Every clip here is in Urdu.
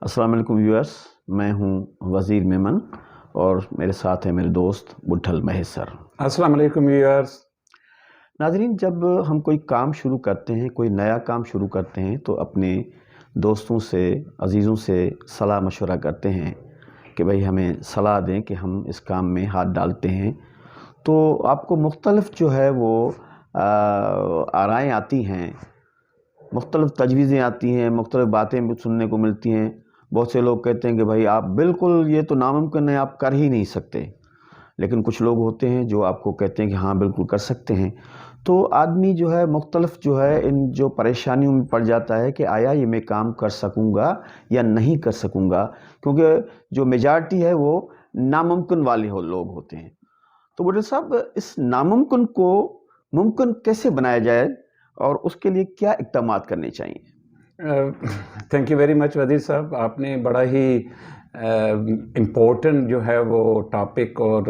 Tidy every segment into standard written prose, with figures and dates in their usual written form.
السلام علیکم ویورز، میں ہوں وزیر میمن اور میرے ساتھ ہیں میرے دوست بٹھل مہیش سر۔ السلام علیکم ویورز۔ ناظرین، جب ہم کوئی کام شروع کرتے ہیں، کوئی نیا کام شروع کرتے ہیں تو اپنے دوستوں سے، عزیزوں سے صلاح مشورہ کرتے ہیں کہ بھئی ہمیں صلاح دیں کہ ہم اس کام میں ہاتھ ڈالتے ہیں، تو آپ کو مختلف جو ہے وہ آرائیں آتی ہیں، مختلف تجویزیں آتی ہیں، مختلف باتیں سننے کو ملتی ہیں۔ بہت سے لوگ کہتے ہیں کہ بھائی آپ بالکل یہ تو ناممکن ہے، آپ کر ہی نہیں سکتے، لیکن کچھ لوگ ہوتے ہیں جو آپ کو کہتے ہیں کہ ہاں بالکل کر سکتے ہیں۔ تو آدمی جو ہے مختلف جو ہے ان جو پریشانیوں میں پڑ جاتا ہے کہ آیا یہ میں کام کر سکوں گا یا نہیں کر سکوں گا، کیونکہ جو میجارٹی ہے وہ ناممکن والے لوگ ہوتے ہیں۔ تو بٹھل صاحب، اس ناممکن کو ممکن کیسے بنایا جائے اور اس کے لیے کیا اقدامات کرنے چاہیے؟ تھینک یو ویری مچ وزیر صاحب، آپ نے بڑا ہی امپورٹنٹ جو ہے وہ ٹاپک اور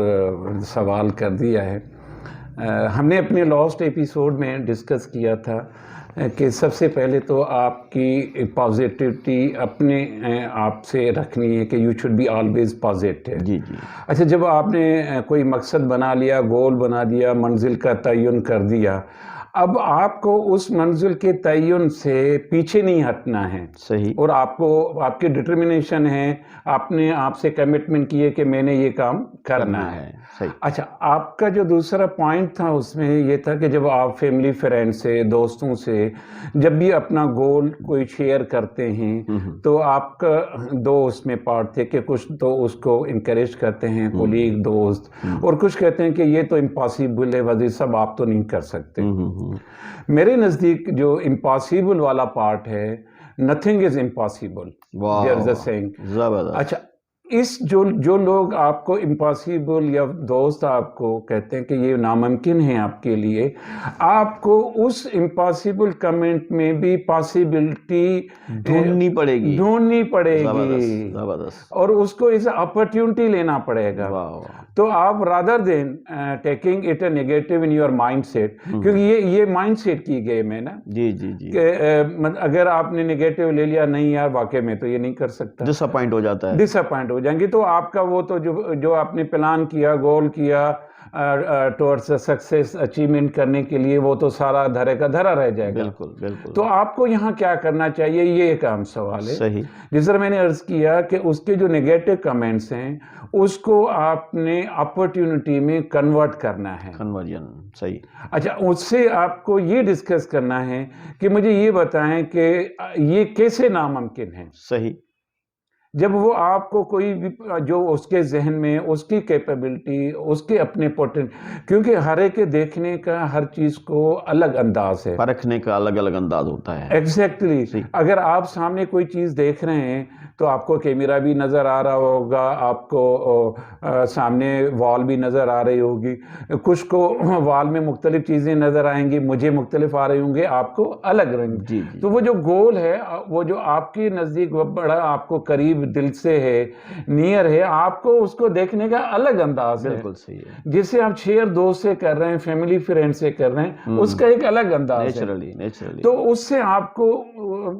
سوال کر دیا ہے۔ ہم نے اپنے لاسٹ ایپیسوڈ میں ڈسکس کیا تھا کہ سب سے پہلے تو آپ کی پازیٹیوٹی اپنے آپ سے رکھنی ہے کہ you should be always positive. جی۔ اچھا، جب آپ نے کوئی مقصد بنا لیا، گول بنا دیا، منزل کا تعین کر دیا، اب آپ کو اس منزل کے تعین سے پیچھے نہیں ہٹنا ہے۔ صحیح۔ اور آپ کی ڈٹرمنیشن ہے، آپ نے آپ سے کمٹمنٹ کی ہے کہ میں نے یہ کام کرنا ہے۔ صحیح۔ اچھا، آپ کا جو دوسرا پوائنٹ تھا اس میں یہ تھا کہ جب آپ فیملی فرینڈ سے، دوستوں سے جب بھی اپنا گول کوئی شیئر کرتے ہیں تو آپ کا دو اس میں پارٹ تھے کہ کچھ تو اس کو انکریج کرتے ہیں، کولیگ، دوست، اور کچھ کہتے ہیں کہ یہ تو امپاسبل ہے وزیر صاحب، آپ تو نہیں کر سکتے۔ میرے نزدیک جو امپاسبل والا پارٹ ہے، nothing is impossible, there is a saying. زبردست۔ اچھا، اس جو لوگ آپ کو امپاسبل یا دوست آپ کو کہتے ہیں کہ یہ ناممکن ہے آپ کے لیے، آپ کو اس امپاسبل کمنٹ میں بھی پاسبلٹی ڈھونڈنی پڑے گی۔ زبردست۔ اور اس کو ایز اے اپرچونٹی لینا پڑے گا۔ تو آپ rather than taking it a negative in your mindset, کیونکہ یہ مائنڈ سیٹ کی گیم ہے نا۔ جی۔ کہ اگر آپ نے نیگیٹو لے لیا، نہیں یار واقعی میں تو یہ نہیں کر سکتا، ڈس اپوائنٹ ہو جاتا ہے، ڈس اپوائنٹ ہو جائیں گے، تو آپ کا وہ تو جو آپ نے پلان کیا، گول کیا ٹورڈز سکسیس اچیومنٹ کرنے کے لیے، وہ تو سارا دھرے کا دھرا رہ جائے گا۔ بالکل۔ تو آپ کو یہاں کیا کرنا چاہیے، یہ ایک اہم سوال ہے۔ صحیح۔ جس طرح میں نے عرض کیا کہ اس کے جو نیگیٹو کمنٹس ہیں اس کو آپ نے اپرچونٹی میں کنورٹ کرنا ہے۔ کنورژن، صحیح۔ اچھا، اس سے آپ کو یہ ڈسکس کرنا ہے کہ مجھے یہ بتائیں کہ یہ کیسے ناممکن ہے۔ صحیح۔ جب وہ آپ کو کوئی بھی جو اس کے ذہن میں، اس کی کیپیبلٹی، اس کے اپنے کیونکہ ہر ایک کے دیکھنے کا ہر چیز کو الگ انداز ہے، پرکھنے کا الگ الگ انداز ہوتا ہے۔ ایگزیکٹلی۔ اگر آپ سامنے کوئی چیز دیکھ رہے ہیں تو آپ کو کیمرہ بھی نظر آ رہا ہوگا، آپ کو سامنے وال بھی نظر آ رہی ہوگی، کچھ کو وال میں مختلف چیزیں نظر آئیں گی، مجھے مختلف آ رہے ہوں گے، آپ کو الگ رنگ۔ جی۔ تو وہ جو گول ہے، وہ جو آپ کی نزدیک بڑا آپ کو قریب دل سے ہے، نیئر ہے، آپ کو اس کو دیکھنے کا الگ انداز ہے۔ بالکل صحیح ہے۔ جسے آپ شیئر دوست سے کر رہے ہیں، فیملی فرینڈ سے کر رہے ہیں، اس کا ایک الگ انداز ہے۔ نیچرلی۔ تو اس سے آپ کو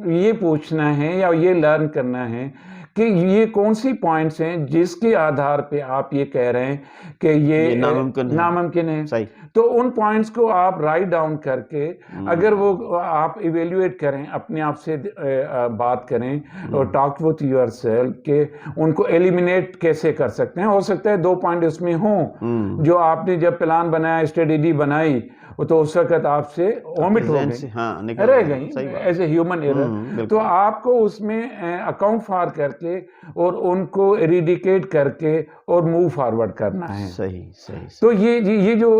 یہ پوچھنا ہے یا یہ لرن کرنا ہے کہ یہ کون سی پوائنٹس ہیں جس کے آدھار پہ آپ یہ کہہ رہے ہیں کہ یہ ناممکن ہے۔ صحیح۔ تو ان پوائنٹس کو آپ رائٹ ڈاؤن کر کے اگر وہ آپ ایویلیویٹ کریں، اپنے آپ سے بات کریں اور ٹاک وتھ یور سیلف کہ ان کو ایلیمینیٹ کیسے کر سکتے ہیں۔ ہو سکتا ہے 2 پوائنٹ اس میں ہوں جو آپ نے جب پلان بنایا، اسٹریٹجی بنائی، تو اس وقت آپ سے اومٹ ہو گئی، رہ گئی ایز اے ہیومن ایرر۔ تو آپ کو اس میں اکاؤنٹ فار کر کے اور ان کو ایریڈیکیٹ کر کے اور موو فارورڈ کرنا ہے۔ صحیح۔ تو یہ جو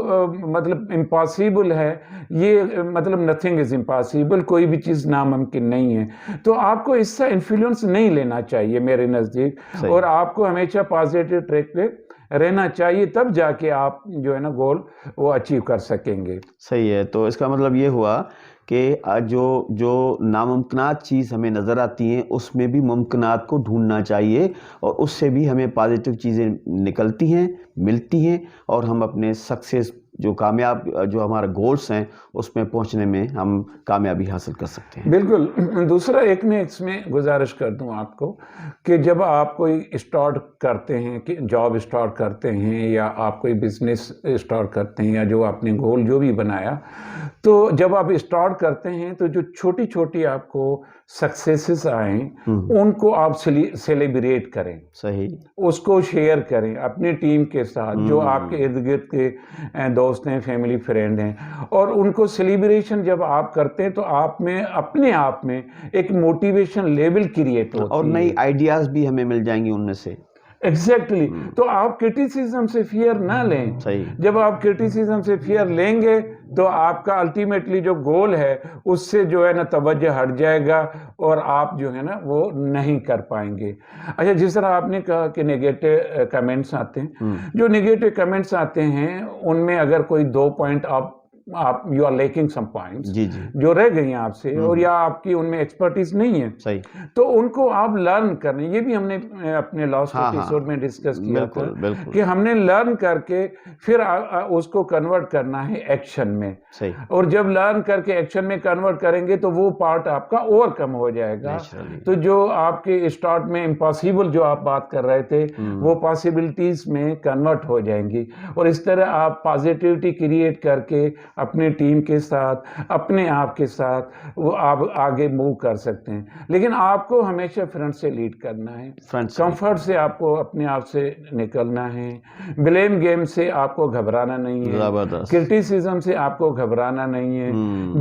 مطلب امپاسبل ہے، یہ مطلب نتھنگ از امپاسبل، کوئی بھی چیز ناممکن نہیں ہے۔ تو آپ کو اس سے انفلوئنس نہیں لینا چاہیے میرے نزدیک، اور آپ کو ہمیشہ پازیٹیو ٹریک پہ رہنا چاہیے، تب جا کے آپ جو ہے نا گول وہ اچیو کر سکیں گے۔ صحیح ہے۔ تو اس کا مطلب یہ ہوا کہ جو ناممکنات چیز ہمیں نظر آتی ہیں اس میں بھی ممکنات کو ڈھونڈنا چاہیے، اور اس سے بھی ہمیں پازیٹیو چیزیں نکلتی ہیں، ملتی ہیں، اور ہم اپنے سکسیس جو کامیاب جو ہمارے گولس ہیں اس میں پہنچنے میں ہم کامیابی حاصل کر سکتے ہیں. بالکل. دوسرا ایک میں اس میں گزارش کر دوں آپ کو کہ جب آپ کوئی اسٹارٹ کرتے ہیں کہ جاب اسٹارٹ کرتے ہیں یا آپ کوئی بزنس اسٹارٹ کرتے ہیں یا جو آپ نے گول جو بھی بنایا، تو جب آپ اسٹارٹ کرتے ہیں تو جو چھوٹی چھوٹی آپ کو سکسیسز آئیں ان کو آپ سیلیبریٹ کریں، صحیح. اس کو شیئر کریں اپنی ٹیم کے ساتھ جو آپ کے ارد گرد کے دوست ہیں، فیملی فرینڈ ہیں، اور ان کو سیلیبریشن جب آپ کرتے ہیں تو آپ میں اپنے آپ میں ایک موٹیویشن لیول کریٹ ہوتی ہے، اور نئی آئیڈیاز بھی ہمیں مل جائیں گی ان میں سے. ایگزیکٹلی. تو آپ کرٹیسزم سے فیئر نہ لیں. صحیح. جب آپ کرٹیسزم سے فیئر لیں گے تو آپ کا الٹیمیٹلی جو گول ہے اس سے جو ہے نا توجہ ہٹ جائے گا اور آپ جو ہے نا وہ نہیں کر پائیں گے. اچھا، جس طرح آپ نے کہا کہ نیگیٹو کمنٹس آتے ہیں، جو نیگیٹو کمنٹس آتے ہیں ان میں اگر کوئی 2 پوائنٹ آپ you are lacking some points جی جی. جو رہ گئی ہیں آپ سے اور یا آپ کی ان میں ایکسپرٹیز نہیں ہے، صحیح. تو ان کو آپ لرن کریں. یہ بھی ہم نے اپنے لاسٹ ایپیسوڈ میں ڈسکس کیا تھا بالکل بالکل. کہ ہم نے لرن کر کے پھر اس کو کنورٹ کرنا ہے ایکشن میں. صحیح. اور جب لرن کر کے ایکشن میں کنورٹ کریں گے تو وہ پارٹ آپ کا اور کم ہو جائے گا. Naturally. تو جو آپ کے اسٹارٹ میں امپاسبل جو آپ بات کر رہے تھے وہ پاسبلٹیز میں کنورٹ ہو جائیں گی، اور اس طرح آپ پازیٹیوٹی کریٹ کر کے اپنے ٹیم کے ساتھ اپنے آپ کے ساتھ وہ آپ آگے موو کر سکتے ہیں. لیکن آپ کو ہمیشہ فرنٹ سے لیڈ کرنا ہے، کمفرٹ سے آپ کو اپنے آپ سے نکلنا ہے، بلیم گیم سے آپ کو گھبرانا نہیں ہے، زبردست. کرٹیسزم سے آپ کو گھبرانا نہیں ہے.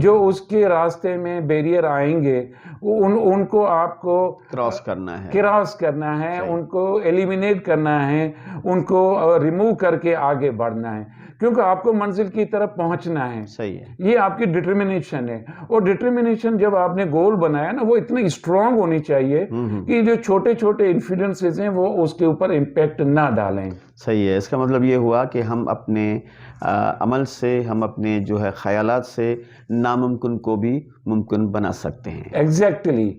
جو اس کے راستے میں بیریئر آئیں گے ان کو آپ کو کراس کرنا ہے. کراس کرنا ہے، ان کو ایلیمینیٹ کرنا ہے، ان کو ریموو کر کے آگے بڑھنا ہے، کیونکہ آپ کو منزل کی طرف پہنچنا ہے. صحیح ہے. یہ آپ کی ڈٹرمنیشن ہے، اور ڈٹرمنیشن جب آپ نے گول بنایا نا وہ اتنی اسٹرانگ ہونی چاہیے کہ جو چھوٹے چھوٹے انفلوئنسز ہیں وہ اس کے اوپر امپیکٹ نہ ڈالیں. صحیح ہے. اس کا مطلب یہ ہوا کہ ہم اپنے عمل سے، ہم اپنے جو ہے خیالات سے ناممکن کو بھی ممکن بنا سکتے ہیں. ایگزیکٹلی.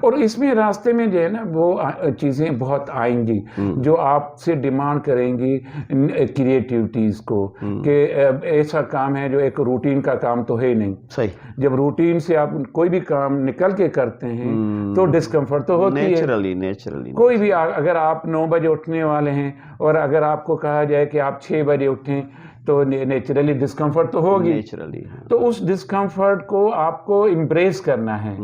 اور اس میں راستے میں جو ہے نا وہ چیزیں بہت آئیں گی جو آپ سے ڈیمانڈ کریں گی کریٹیوٹیز کو، کہ ایسا کام ہے جو ایک روٹین کا کام تو ہے نہیں. صحیح. جب روٹین سے آپ کوئی بھی کام نکل کے کرتے ہیں تو ڈسکمفرٹ تو ہوتی ہے. نیچرلی. کوئی بھی اگر آپ 9 بجے اٹھنے والے ہیں اور اگر آپ کو کہا جائے کہ آپ 6 بجے اٹھیں تو نیچرلی ڈسکمفرٹ تو ہوگی. نیچرلی. تو اس ڈسکمفرٹ کو آپ کو امبریس کرنا ہے،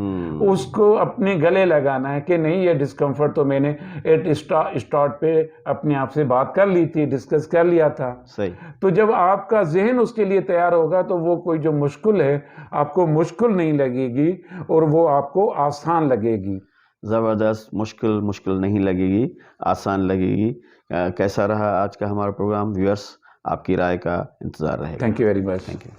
اس کو اپنے گلے لگانا ہے کہ نہیں، یہ ڈسکمفرٹ تو میں نے ایٹ اسٹارٹ پہ اپنے آپ سے بات کر لی تھی، ڈسکس کر لیا تھا. صحیح. تو جب آپ کا ذہن اس کے لیے تیار ہوگا تو وہ کوئی جو مشکل ہے آپ کو مشکل نہیں لگے گی اور وہ آپ کو آسان لگے گی. زبردست. مشکل نہیں لگے گی، آسان لگے گی. کیسا رہا آج کا ہمارا پروگرام؟ ویورس آپ کی رائے کا انتظار رہے گا. Thank you very much. Thank you.